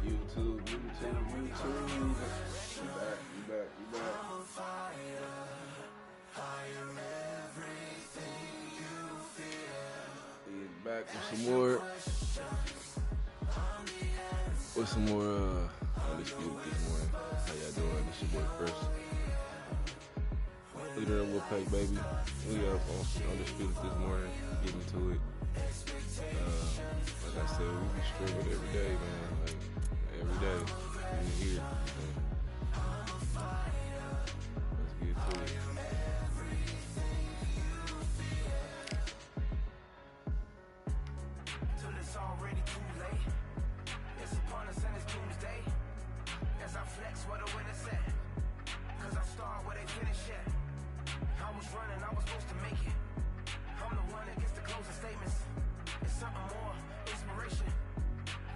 YouTube. You back. He's back with some more Undisputed this morning. How y'all doing? This your boy First. Leader of Wolfpack, baby. We up on Undisputed this morning. Getting to it. Like I said, we be struggling every day, man. Like, every day. We here. Let's get to it. Till it's already too late. It's upon us and it's doomsday. As I flex where the winners at. Cause I start where they finish at. I was running, I was supposed to make it. I'm the one that gets the closing statements. It's something more, inspiration.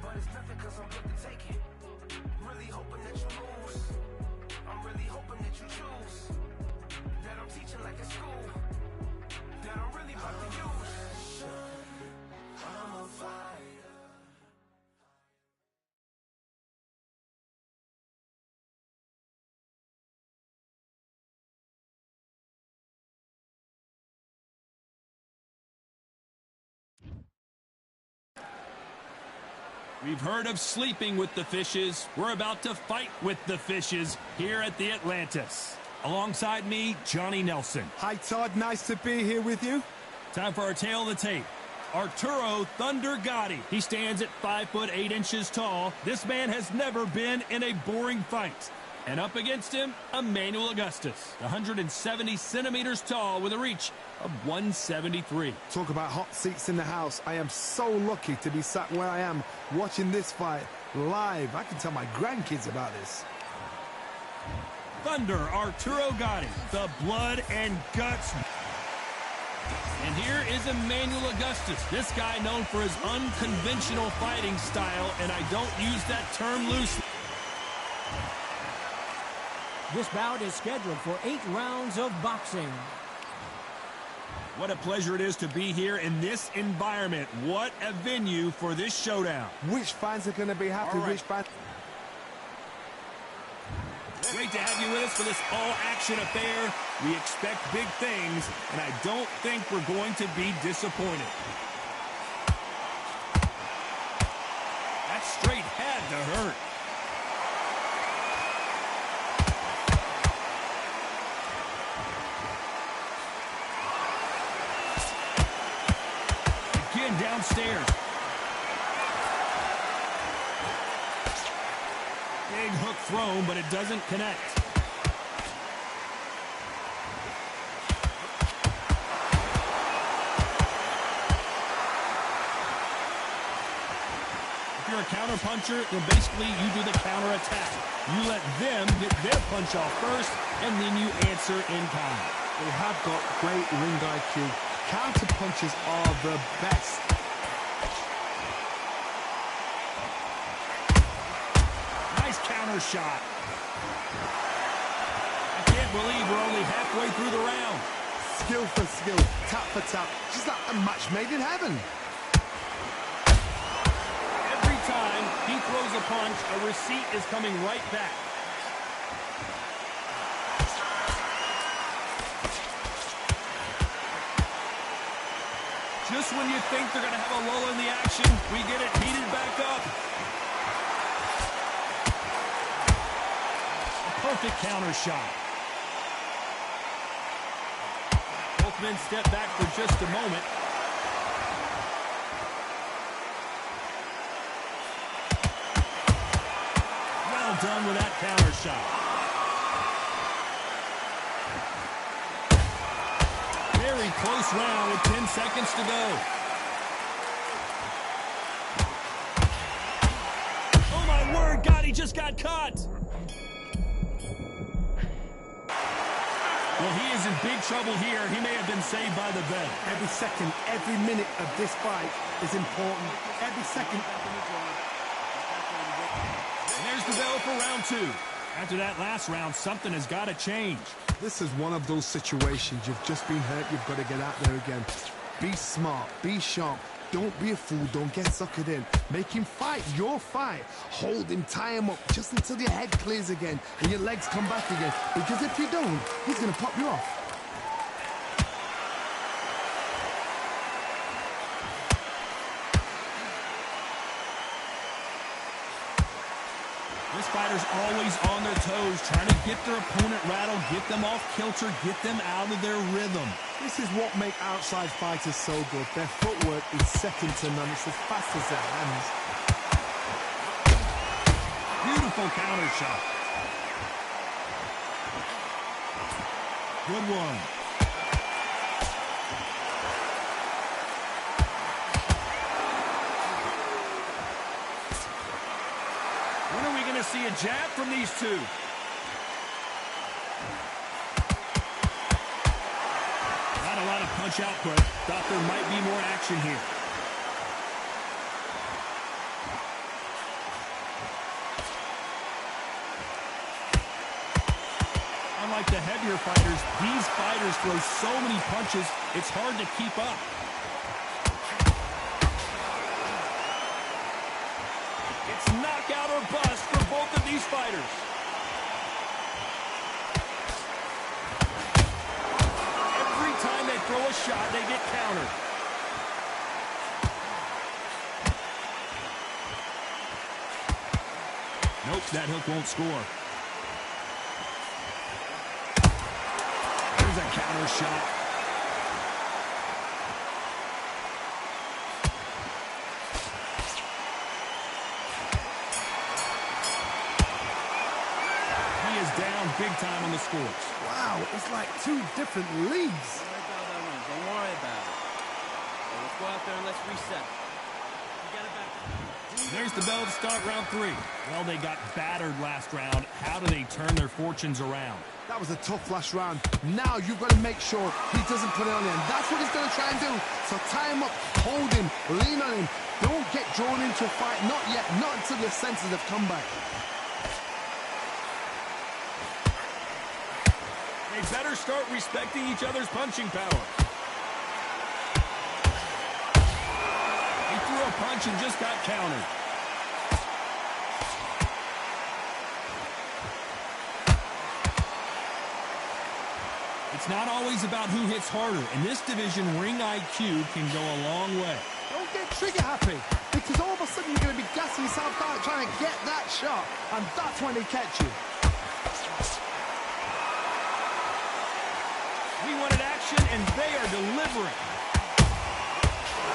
But it's nothing cause I'm quick to take it. Really hoping that you lose. I'm really hoping that you choose. That I'm teaching like a school. That I'm really about to use. I'm a fighter. We've heard of sleeping with the fishes. We're about to fight with the fishes here at the Atlantis. Alongside me, Johnny Nelson. Hi, Todd. Nice to be here with you. Time for our tale of the tape. Arturo Thunder Gotti. He stands at 5'8" tall. This man has never been in a boring fight. And up against him, Emmanuel Augustus, 170 centimeters tall with a reach of 173. Talk about hot seats in the house. I am so lucky to be sat where I am watching this fight live. I can tell my grandkids about this. Thunder Arturo Gotti, the blood and guts. And here is Emmanuel Augustus, this guy known for his unconventional fighting style, and I don't use that term loosely. This bout is scheduled for 8 rounds of boxing. What a pleasure it is to be here in this environment. What a venue for this showdown. Which fans are going to be happy? Right. Which fans? Great to have you with us for this all-action affair. We expect big things, and I don't think we're going to be disappointed. That straight had to hurt. Downstairs. Big hook thrown, but it doesn't connect. If you're a counter puncher, then basically you do the counter attack. You let them get their punch off first, and then you answer in kind. They have got great ring IQ. Counter punches are the best. Nice counter shot. I can't believe we're only halfway through the round. Skill for skill, tap for tap. Just like a match made in heaven. Every time he throws a punch, a receipt is coming right back. Just when you think they're going to have a lull in the action, we get it heated back up. A perfect counter shot. Both men step back for just a moment. Well done with that counter shot. Very close round with 10 seconds to go. Oh my word, Gotti just got caught. Well, he is in big trouble here. He may have been saved by the vet. Every second, every minute of this fight is important. Every second. And there's the bell for round 2. After that last round, something has got to change. This is one of those situations. You've just been hurt. You've got to get out there again. Be smart. Be sharp. Don't be a fool, don't get suckered in. Make him fight your fight. Hold him, tie him up, just until your head clears again and your legs come back again. Because if you don't, he's gonna pop you off. This fighter's always on their toes, trying to get their opponent rattled, get them off kilter, get them out of their rhythm. This is what makes outside fighters so good. Their footwork is second to none. It's as fast as their hands. Beautiful counter shot. Good one. When are we going to see a jab from these two? Not a lot of punch output. Thought there might be more action here. Unlike the heavier fighters, these fighters throw so many punches, it's hard to keep up. It's knockout or bust for both of these fighters. Every time they throw a shot, they get countered. Nope, that hook won't score. There's a counter shot. Down big time on the scores. Wow, it's like two different leagues. Don't worry about it. So let's go out there and let's reset. You got it back. There's the bell to start round 3. Well, they got battered last round. How do they turn their fortunes around? That was a tough last round. Now you've got to make sure he doesn't put it on him. That's what he's going to try and do. So tie him up, hold him, lean on him. Don't get drawn into a fight. Not yet. Not until your senses have come back. They better start respecting each other's punching power. He threw a punch and just got countered. It's not always about who hits harder. In this division, ring IQ can go a long way. Don't get trigger happy, because all of a sudden you're going to be gassing yourself out trying to get that shot, and that's when they catch you. We wanted action, and they are delivering.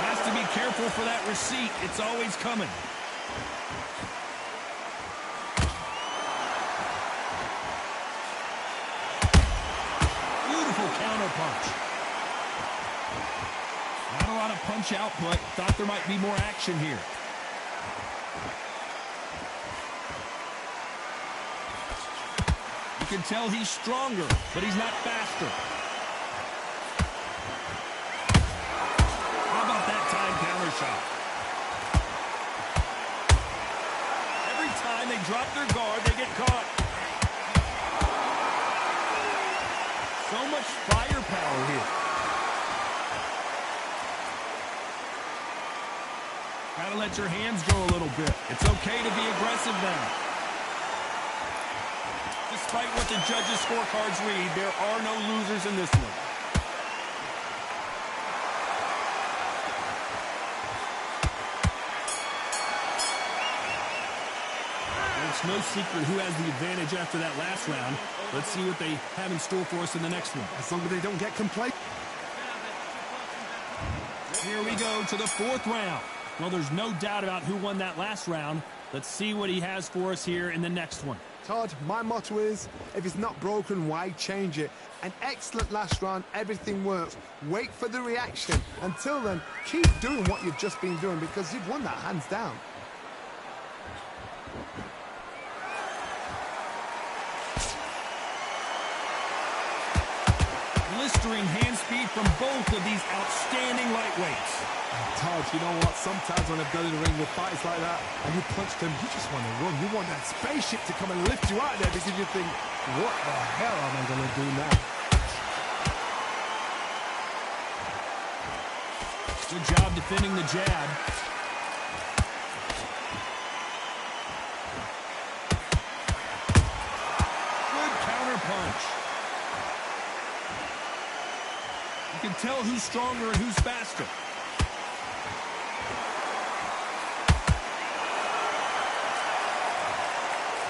Has to be careful for that receipt. It's always coming. Beautiful counter punch. Not a lot of punch output. Thought there might be more action here. You can tell he's stronger, but he's not faster. Shot. Every time they drop their guard, they get caught. So much firepower here. Gotta let your hands go a little bit. It's okay to be aggressive now. Despite what the judges' scorecards read, there are no losers in this one. It's no secret who has the advantage after that last round. Let's see what they have in store for us in the next one. As long as they don't get complacent. Here we go to the 4th round. Well, there's no doubt about who won that last round. Let's see what he has for us here in the next one. Todd, my motto is, if it's not broken, why change it? An excellent last round, everything works. Wait for the reaction. Until then, keep doing what you've just been doing, because you've won that hands down. Blistering hand speed from both of these outstanding lightweights. Todd, you know what? Sometimes when I've got in the ring with fights like that and you punch them, you just want to run. You want that spaceship to come and lift you out there because you think, what the hell am I going to do now? Good job defending the jab. Good counter punch. You can tell who's stronger and who's faster.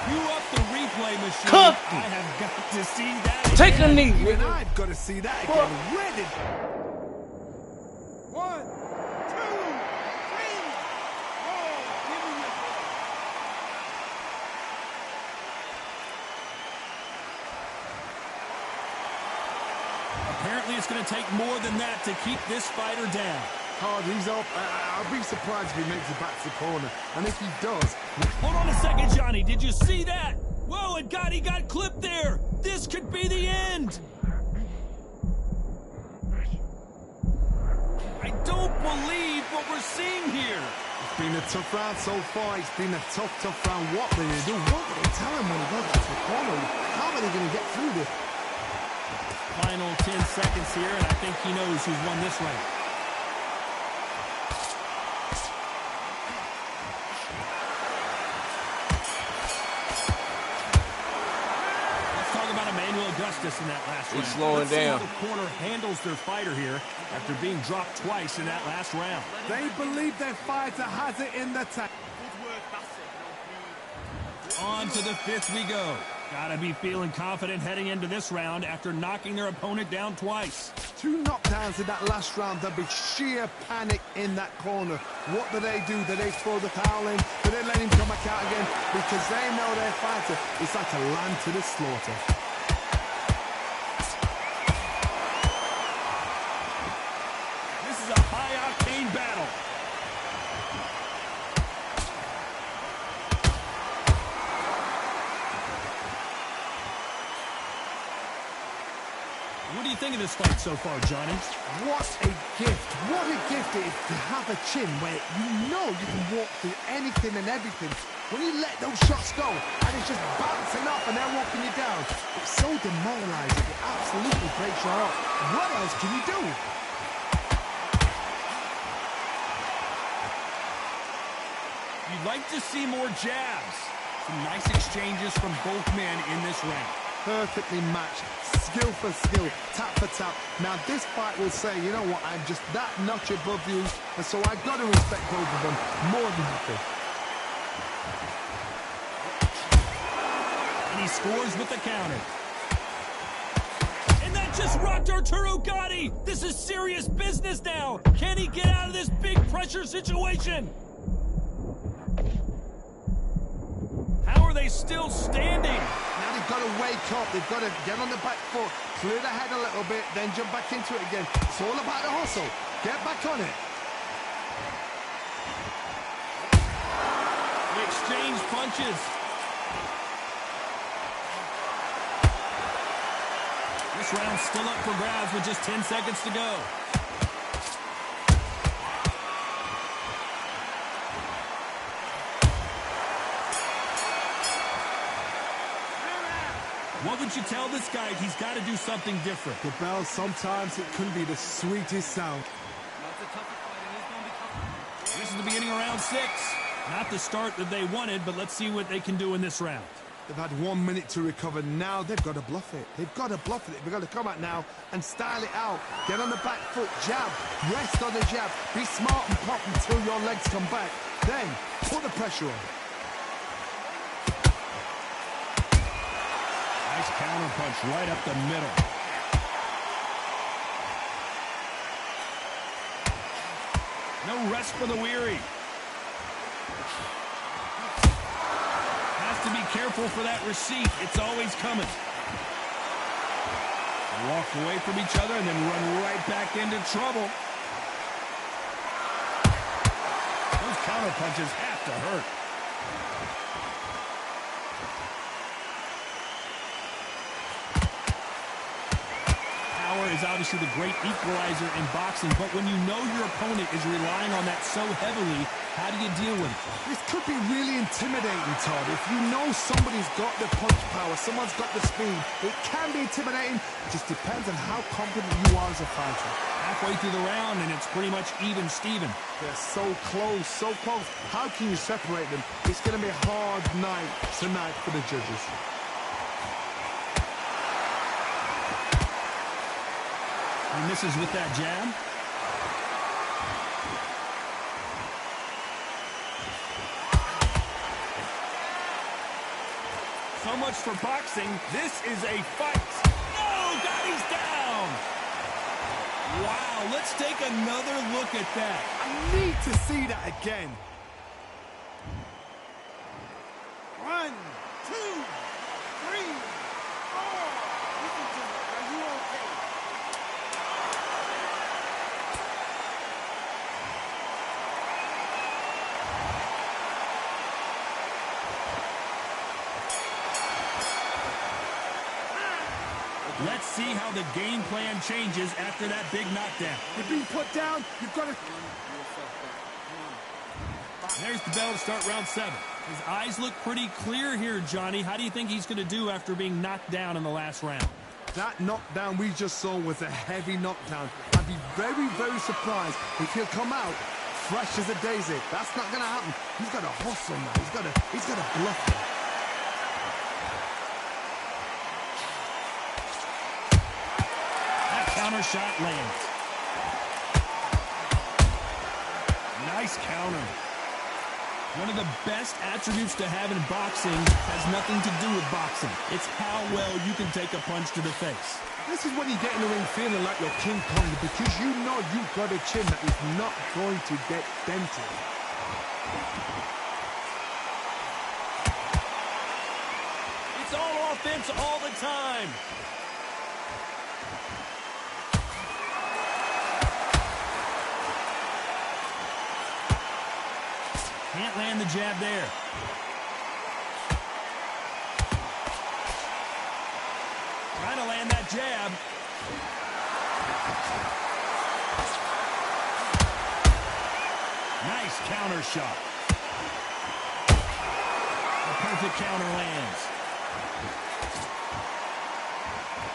You up the replay machine. Cook. I have got to see that. Take a again. knee, And nigga. I've got to see that again. Where did... 1, 2, 3, 4. Give me your... Apparently, it's going to take more than that to keep this fighter down. Hard, he's up. I'll be surprised if he makes it back to the corner. And if he does... Hold on a second, Johnny. Did you see that? Whoa, he got clipped there. This could be the end. I don't believe what we're seeing here. It's been a tough round so far. It's been a tough round. What are they going to do? What will they tell him when he goes back to the corner? How are they going to get through this? Final 10 seconds here, and I think he knows who's won this round. Let's talk about Emmanuel Augustus in that last round. He's slowing Let's see down. how the corner handles their fighter here after being dropped twice in that last round. They believe their fighter has it in the tank. On to the fifth we go. Gotta be feeling confident heading into this round after knocking their opponent down twice. 2 knockdowns in that last round. There'll be sheer panic in that corner. What do? Do they throw the towel in? Do they let him come back out again? Because they know their fighter is like a lamb to the slaughter. This is a high-octane battle. What do you think of this fight so far, Johnny? What a gift. What a gift it is to have a chin where you know you can walk through anything and everything. When you let those shots go and it's just bouncing off and they're walking you down, it's so demoralizing. It absolutely breaks your heart. What else can you do? You'd like to see more jabs. Some nice exchanges from both men in this round. Perfectly matched, skill for skill, tap for tap. Now this fight will say, you know what, I'm just that notch above you, and so I've got to respect both of them more than happy. And he scores with the counter. And that just rocked Arturo Gatti. This is serious business now. Can he get out of this big pressure situation? How are they still standing? Now they've got to wake up, they've got to get on the back foot, clear the head a little bit, then jump back into it again. It's all about the hustle. Get back on it. They exchange punches. This round's still up for grabs with just 10 seconds to go. What would you tell this guy? He's got to do something different. The bell, sometimes it can be the sweetest sound. This is the beginning of round 6. Not the start that they wanted, but let's see what they can do in this round. They've had 1 minute to recover. Now they've got to bluff it. They've got to bluff it. They've got to come out now and style it out. Get on the back foot, jab, rest on the jab. Be smart and pop until your legs come back. Then put the pressure on. Nice counter punch right up the middle. No rest for the weary. Has to be careful for that receipt. It's always coming. Walk away from each other and then run right back into trouble. Those counter punches have to hurt. Power is obviously the great equalizer in boxing, but when you know your opponent is relying on that so heavily, how do you deal with it? This could be really intimidating, Todd. If you know somebody's got the punch power, someone's got the speed, it can be intimidating. It just depends on how confident you are as a fighter. Halfway through the round, and it's pretty much even Steven. They're so close, so close. How can you separate them? It's going to be a hard night tonight for the judges. He misses with that jab. So much for boxing. This is a fight. No, Gotti's down. Wow, let's take another look at that. I need to see that again. 1, 2, 3, 4. Listen to me. Are you okay? Let's see how the game plan changes after that big knockdown. You're being put down. You've got to... There's the bell to start round 7. His eyes look pretty clear here, Johnny. How do you think he's going to do after being knocked down in the last round? That knockdown we just saw was a heavy knockdown. I'd be very, very surprised if he'll come out fresh as a daisy. That's not going to happen. He's got to hustle now. He's got to bluff it. Counter shot lands. Nice counter. One of the best attributes to have in boxing has nothing to do with boxing. It's how well you can take a punch to the face. This is when you get in the ring feeling like you're King Kong, because you know you've got a chin that is not going to get dented. It's all offense all the time. Can't land the jab there. Trying to land that jab. Nice counter shot. A perfect counter lands.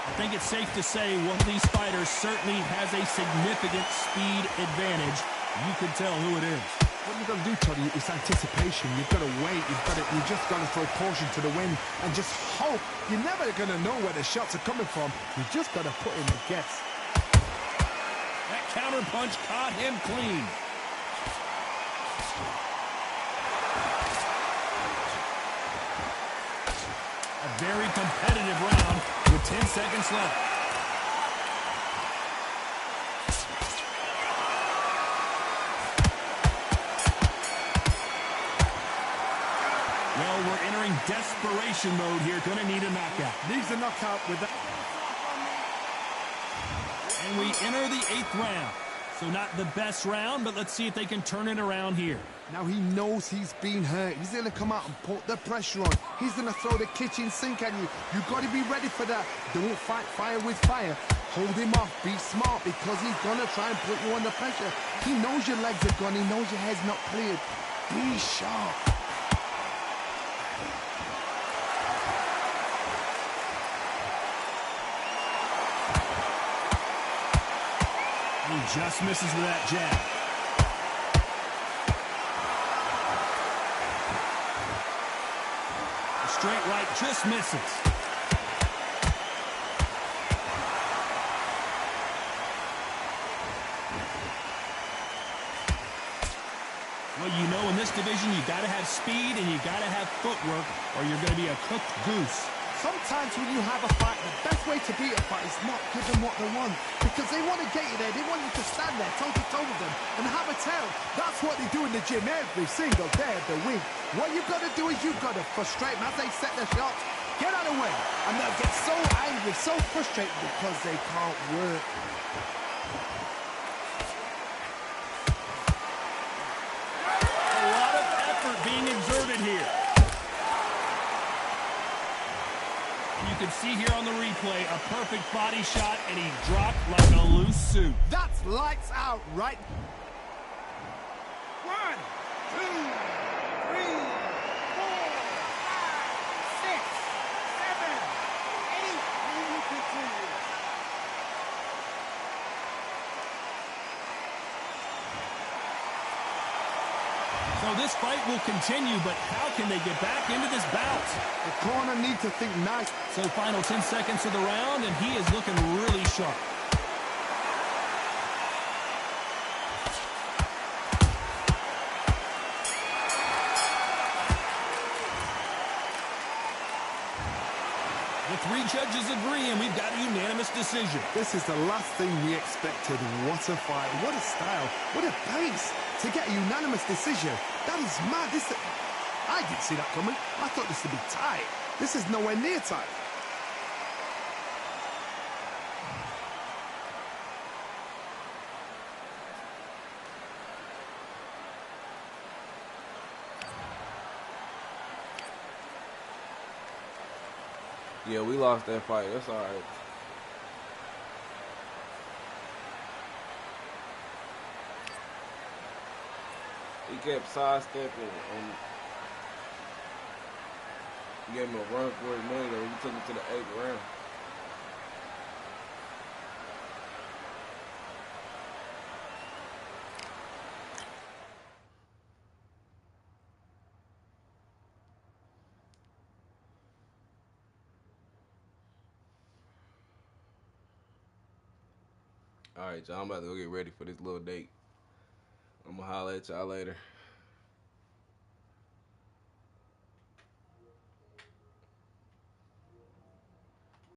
I think it's safe to say one of these fighters certainly has a significant speed advantage. You can tell who it is. What you've got to do, Toddy, is anticipation. You've got to wait. You just got to throw caution to the wind and just hope. You're never going to know where the shots are coming from. You just got to put in a guess. That counter punch caught him clean. A very competitive round with 10 seconds left. Well, we're entering desperation mode here. Going to need a knockout. Needs a knockout with that. And we enter the 8th round. So not the best round, but let's see if they can turn it around here. Now he knows he's been hurt. He's going to come out and put the pressure on. He's going to throw the kitchen sink at you. You've got to be ready for that. Don't fight fire with fire. Hold him off. Be smart, because he's going to try and put you under pressure. He knows your legs are gone. He knows your head's not cleared. Be sharp. He just misses with that jab. The straight right just misses. Well, you know, in this division, you got to have speed and you got to have footwork, or you're going to be a cooked goose. Sometimes when you have a fight, the best way to beat a fight is not give them what they want. Because they want to get you there. They want you to stand there toe-to-toe with them and have a tell. That's what they do in the gym every single day of the week. What you've got to do is you've got to frustrate them as they set their shots. Get out of the way. And they'll get so angry, so frustrated because they can't work. A lot of effort being exerted here. You can see here on the replay a perfect body shot, and he dropped like a loose suit. That's lights out, right? 1, 2, 3, 4, 5, 6, 7, 8. And we continue. So this fight will continue, but how can they get back into this bout? The corner need to think nice. So final 10 seconds of the round, and he is looking really sharp. The 3 judges agree, and we've got a unanimous decision. This is the last thing we expected. What a fight, what a style, what a pace. To get a unanimous decision, that is mad. I didn't see that coming. I thought this would be tight. This is nowhere near tight. Yeah, we lost that fight. That's all right. He kept sidestepping and gave him a run for his money, though. He took him to the 8th round. All right, y'all. I'm about to go get ready for this little date. I'm going to holler at y'all later.